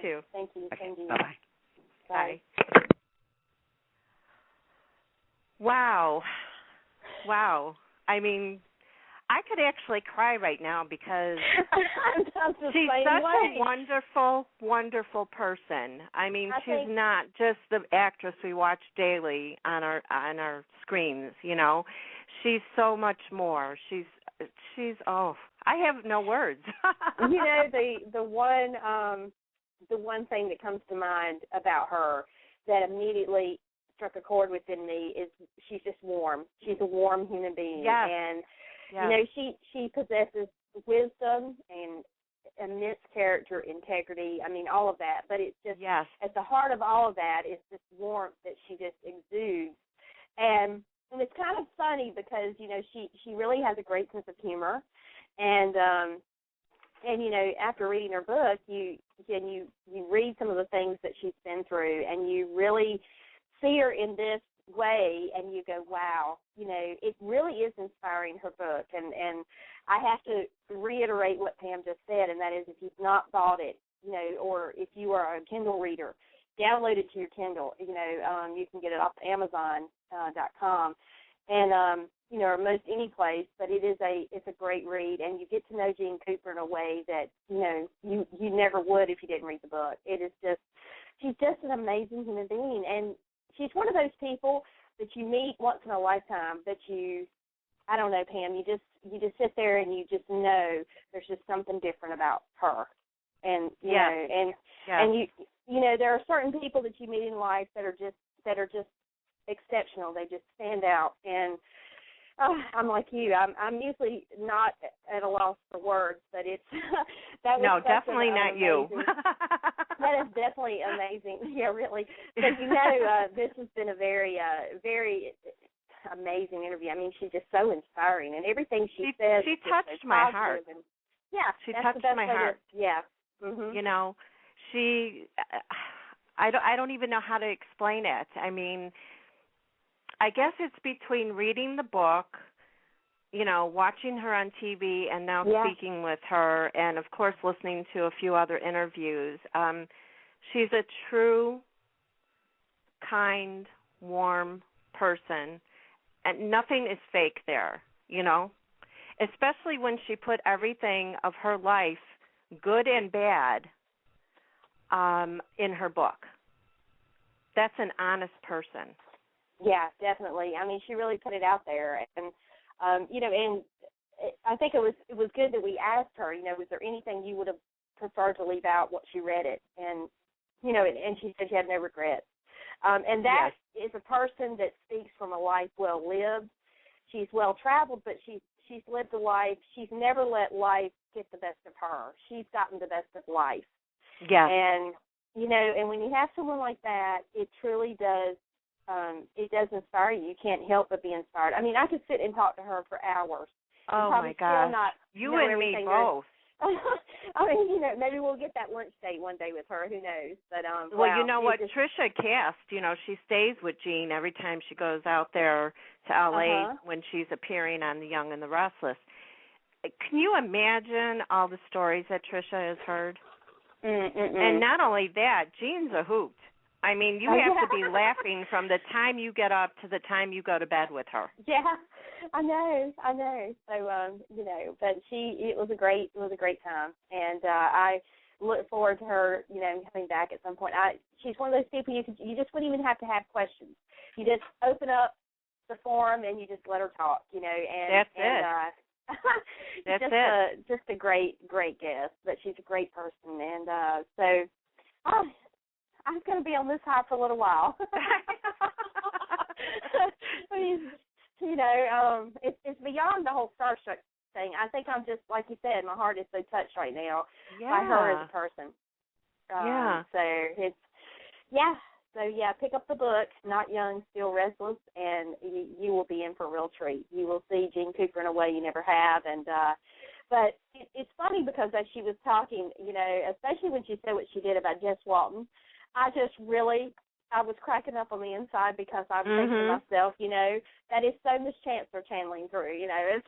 too. Thank you. Okay. Thank you. Bye-bye. Bye. Wow. Wow. I mean, I could actually cry right now because she's such a wonderful, wonderful person. I mean, she's not just the actress we watch daily on our screens, you know. She's so much more. She's I have no words. You know, the one thing that comes to mind about her that immediately struck a chord within me is she's just warm. She's a warm human being. Yes. And yes. you know, she possesses wisdom and immense character, integrity, I mean, all of that. But it's just, yes. at the heart of all of that is this warmth that she just exudes. And it's kind of funny because, you know, she really has a great sense of humor. And you know, after reading her book, you read some of the things that she's been through, and you really see her in this way, and you go, wow, you know, it really is inspiring, her book. And I have to reiterate what Pam just said, and that is, if you've not bought it, you know, or if you are a Kindle reader, download it to your Kindle. You know, you can get it off Amazon.com, and you know, or most any place. But it's a great read, and you get to know Jeanne Cooper in a way that, you know, you never would if you didn't read the book. It is just, she's just an amazing human being, and she's one of those people that you meet once in a lifetime that I don't know, Pam, you just sit there and you just know there's just something different about her. And you know, and you know, there are certain people that you meet in life that are just exceptional. They just stand out. And I'm like you. I'm usually not at a loss for words, but it's that was no, definitely not you. That is definitely amazing. Yeah, really. But you know, this has been a very, very amazing interview. I mean, she's just so inspiring, and everything she says. She touched my heart. And, yeah, she touched my heart. Yeah. Mm-hmm. You know, I don't even know how to explain it. I mean, I guess it's between reading the book, you know, watching her on TV, and now speaking with her, and, of course, listening to a few other interviews. She's a true, kind, warm person, and nothing is fake there, you know, especially when she put everything of her life, good and bad, in her book. That's an honest person. Yeah, definitely. I mean, she really put it out there, and you know, and I think it was good that we asked her. You know, was there anything you would have preferred to leave out once you read it? And you know, and she said she had no regrets. And that is a person that speaks from a life well lived. She's well traveled, but she's lived a life. She's never let life get the best of her. She's gotten the best of life. Yeah. And you know, and when you have someone like that, it truly does. It does inspire you. You can't help but be inspired. I mean, I could sit and talk to her for hours. Oh, my God. You and me both. I mean, you know, maybe we'll get that lunch date one day with her. Who knows? But well, you know what? Trisha Cast, you know, she stays with Jeanne every time she goes out there to L.A. when she's appearing on The Young and the Restless. Can you imagine all the stories that Trisha has heard? And not only that, Jeanne's a hoot. I mean, you have to be laughing from the time you get up to the time you go to bed with her. Yeah, I know. So, you know, but it was a great time, and I look forward to her, you know, coming back at some point. She's one of those people you just wouldn't even have to have questions. You just open up the forum and you just let her talk, you know. And that's it. That's it. Just a great guest, but she's a great person, and so. I'm going to be on this high for a little while. I mean, you know, it's beyond the whole starstruck thing. I think I'm just, like you said, my heart is so touched right now by her as a person. So pick up the book, Not Young, Still Restless, and you will be in for a real treat. You will see Jeanne Cooper in a way you never have, and but it's funny because as she was talking, you know, especially when she said what she did about Jess Walton, I just really I was cracking up on the inside because I was thinking to myself, that is so Miss Chancellor channeling through, It's,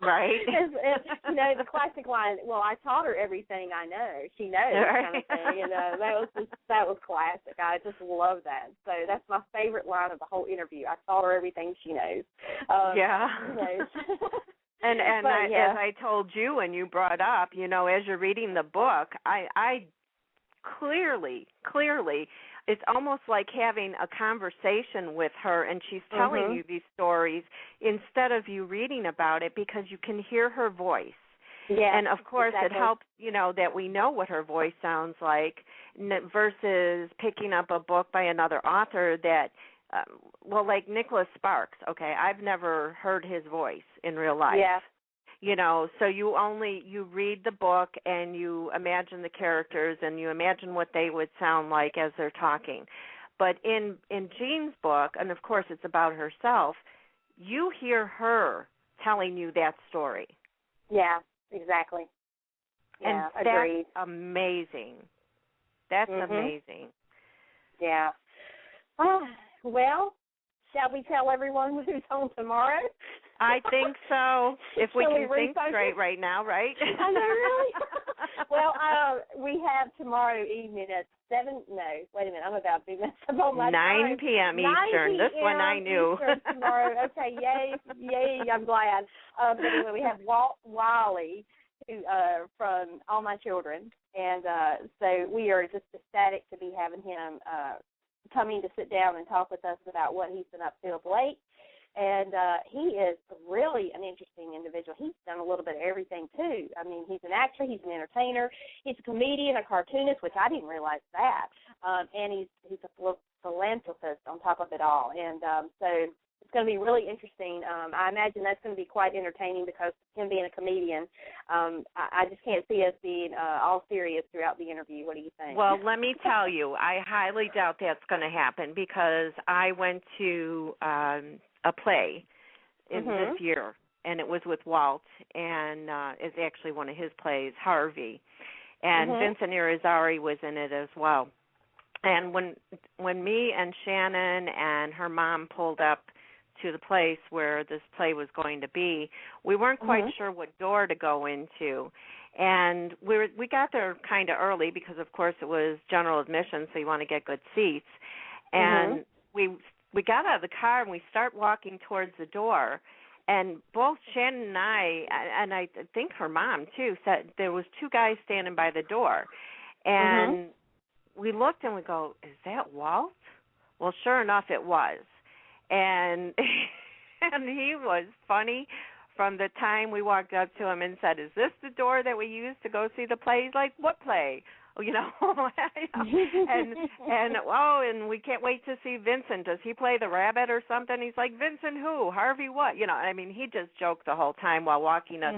right. it's, the classic line, well, I taught her everything I know. She knows, right. kind of thing. That was classic. I just love that. So that's my favorite line of the whole interview. I taught her everything she knows. Yeah. And as I told you and you brought up, as you're reading the book, I clearly, it's almost like having a conversation with her, and she's telling you these stories instead of you reading about it, because you can hear her voice. Yeah, and of course exactly. It helps, that we know what her voice sounds like versus picking up a book by another author that, like Nicholas Sparks. Okay, I've never heard his voice in real life. Yeah. So you read the book and you imagine the characters and you imagine what they would sound like as they're talking. But in Jeanne's book, and of course it's about herself, you hear her telling you that story. Yeah, exactly. Yeah, and agreed. That's amazing. That's amazing. Yeah. Oh, well, shall we tell everyone who's on tomorrow? I think so. If we can think straight right now, right? I know, really. Well, we have tomorrow evening at 7. No, wait a minute. I'm about to be messed up on my 9 time. p.m. Eastern. 9 This one I knew. Eastern tomorrow. Okay, yay! I'm glad. But anyway, we have Walt Wiley from All My Children, and so we are just ecstatic to be having him coming to sit down and talk with us about what he's been up to of late. And he is really an interesting individual. He's done a little bit of everything, too. I mean, he's an actor, he's an entertainer, he's a comedian, a cartoonist, which I didn't realize that. And he's a philanthropist on top of it all. And so it's going to be really interesting. I imagine that's going to be quite entertaining because him being a comedian, I just can't see us being all serious throughout the interview. What do you think? Well, let me tell you, I highly doubt that's going to happen because I went to a play in this year, and it was with Walt, and it's actually one of his plays, Harvey, and Vincent Irizarry was in it as well. And when me and Shannon and her mom pulled up to the place where this play was going to be, we weren't quite sure what door to go into. And we got there kind of early because, of course, it was general admission, so you want to get good seats. And we got out of the car and we start walking towards the door, and both Shannon and I think her mom too, said there was 2 guys standing by the door. And we looked and we go, is that Walt? Well, sure enough, it was. And and he was funny from the time we walked up to him and said, is this the door that we used to go see the play? He's like, what play? And we can't wait to see Vincent. Does he play the rabbit or something? He's like, Vincent who? Harvey what? I mean, he just joked the whole time while walking us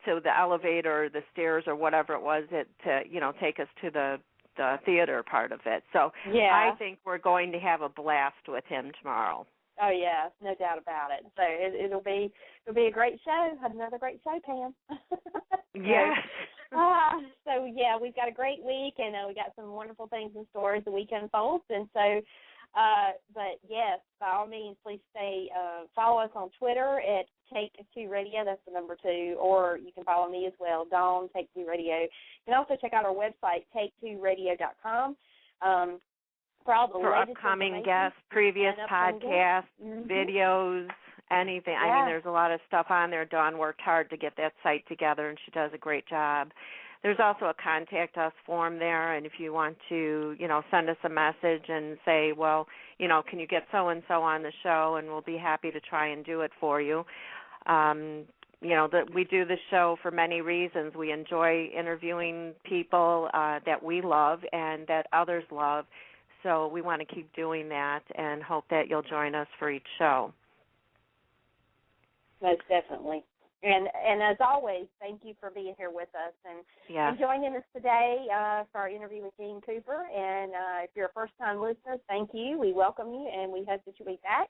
to the elevator or the stairs or whatever it was to take us to the theater part of it. So I think we're going to have a blast with him tomorrow. Oh yeah, no doubt about it. So it'll be a great show. Another great show, Pam. Yes. So yeah, we've got a great week, and we got some wonderful things in store as the week unfolds. And so, but yes, by all means, please follow us on Twitter at Take2 Radio. That's the number 2, or you can follow me as well, Dawn Take2 Radio. You can also check out our website, take2radio.com. For upcoming guests, previous podcasts, videos, anything. I mean, there's a lot of stuff on there. Dawn worked hard to get that site together, and she does a great job. There's also a contact us form there, and if you want to, send us a message and say, well, can you get so-and-so on the show, and we'll be happy to try and do it for you. That we do the show for many reasons. We enjoy interviewing people that we love and that others love. So we want to keep doing that and hope that you'll join us for each show. Most definitely. And as always, thank you for being here with us and joining us today for our interview with Jeanne Cooper. And if you're a first-time listener, thank you. We welcome you, and we hope that you'll be back.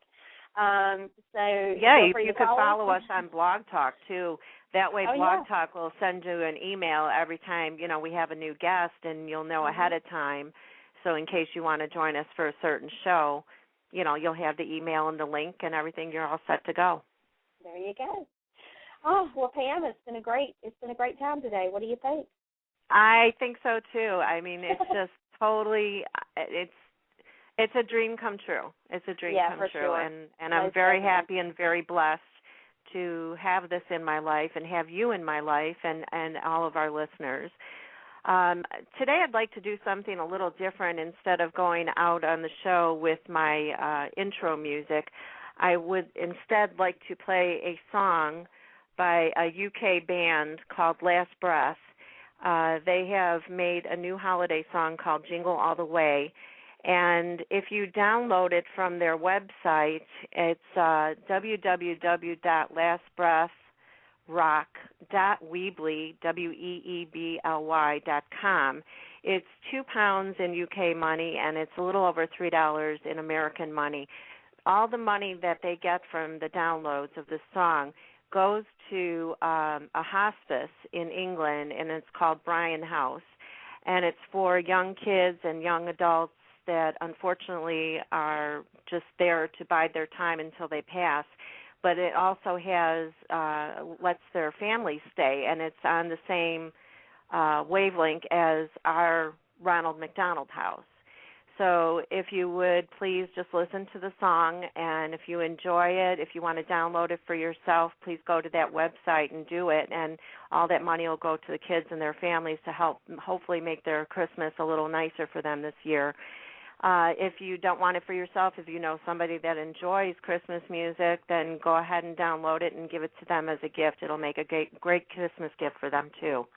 You can follow us on Blog Talk, too. That way Blog Talk will send you an email every time, we have a new guest, and you'll know ahead of time. So in case you want to join us for a certain show, you'll have the email and the link and everything. You're all set to go. There you go. Oh, well, Pam, it's been a great time today. What do you think? I think so too. I mean, it's just totally it's a dream come true. It's a dream come true. Sure. And I'm very happy and very blessed to have this in my life and have you in my life and all of our listeners. Today I'd like to do something a little different. Instead of going out on the show with my intro music, I would instead like to play a song by a UK band called Last Breath. They have made a new holiday song called Jingle All the Way. And if you download it from their website, it's www.lastbreathrock.weebly.com. It's £2 in UK money, and it's a little over $3 in American money. All the money that they get from the downloads of this song goes to a hospice in England, and it's called Bryan House. And it's for young kids and young adults that unfortunately are just there to bide their time until they pass. But it also has lets their families stay, and it's on the same wavelength as our Ronald McDonald House. So if you would please just listen to the song, and if you enjoy it, if you want to download it for yourself, please go to that website and do it, and all that money will go to the kids and their families to help hopefully make their Christmas a little nicer for them this year. If you don't want it for yourself, if you know somebody that enjoys Christmas music, then go ahead and download it and give it to them as a gift. It'll make a great Christmas gift for them too.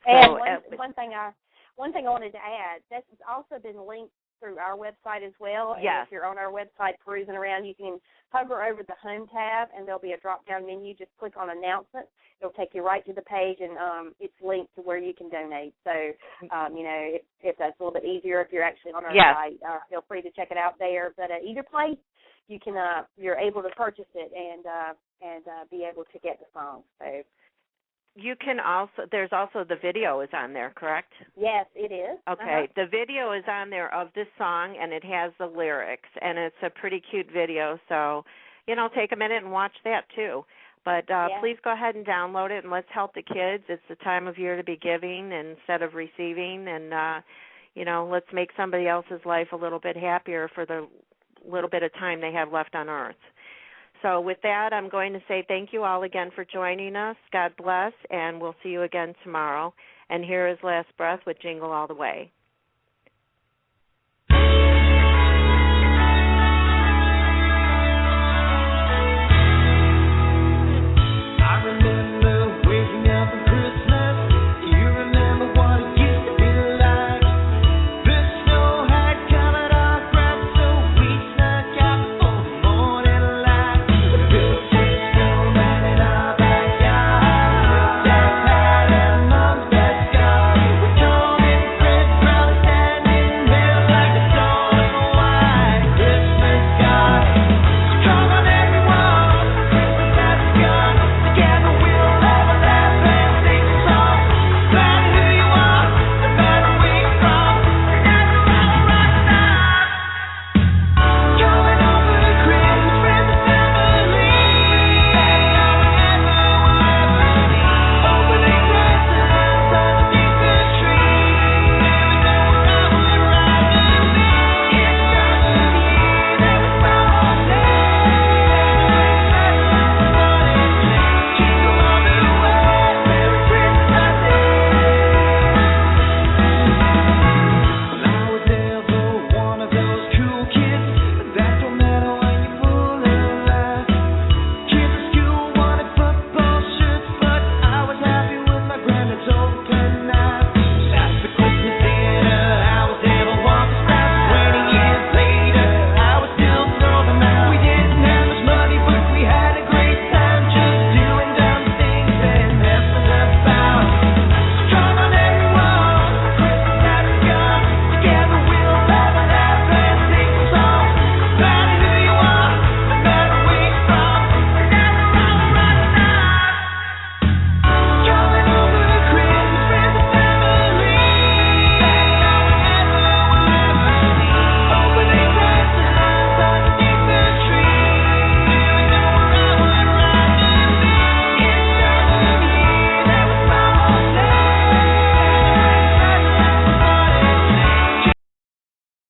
And one thing I wanted to add, this has also been linked through our website as well. And yes. If you're on our website perusing around, you can hover over the Home tab, and there'll be a drop-down menu. Just click on Announcements. It'll take you right to the page, and it's linked to where you can donate. So, if that's a little bit easier, if you're actually on our site, feel free to check it out there. But either place, you can you're able to purchase it and be able to get the song. So. You can also, there's also the video is on there, correct? Yes, it is. Okay, The video is on there of this song, and it has the lyrics, and it's a pretty cute video, so, take a minute and watch that too. But please go ahead and download it, and let's help the kids. It's the time of year to be giving instead of receiving, and, let's make somebody else's life a little bit happier for the little bit of time they have left on Earth. So with that, I'm going to say thank you all again for joining us. God bless, and we'll see you again tomorrow. And here is Last Breath with Jingle All the Way.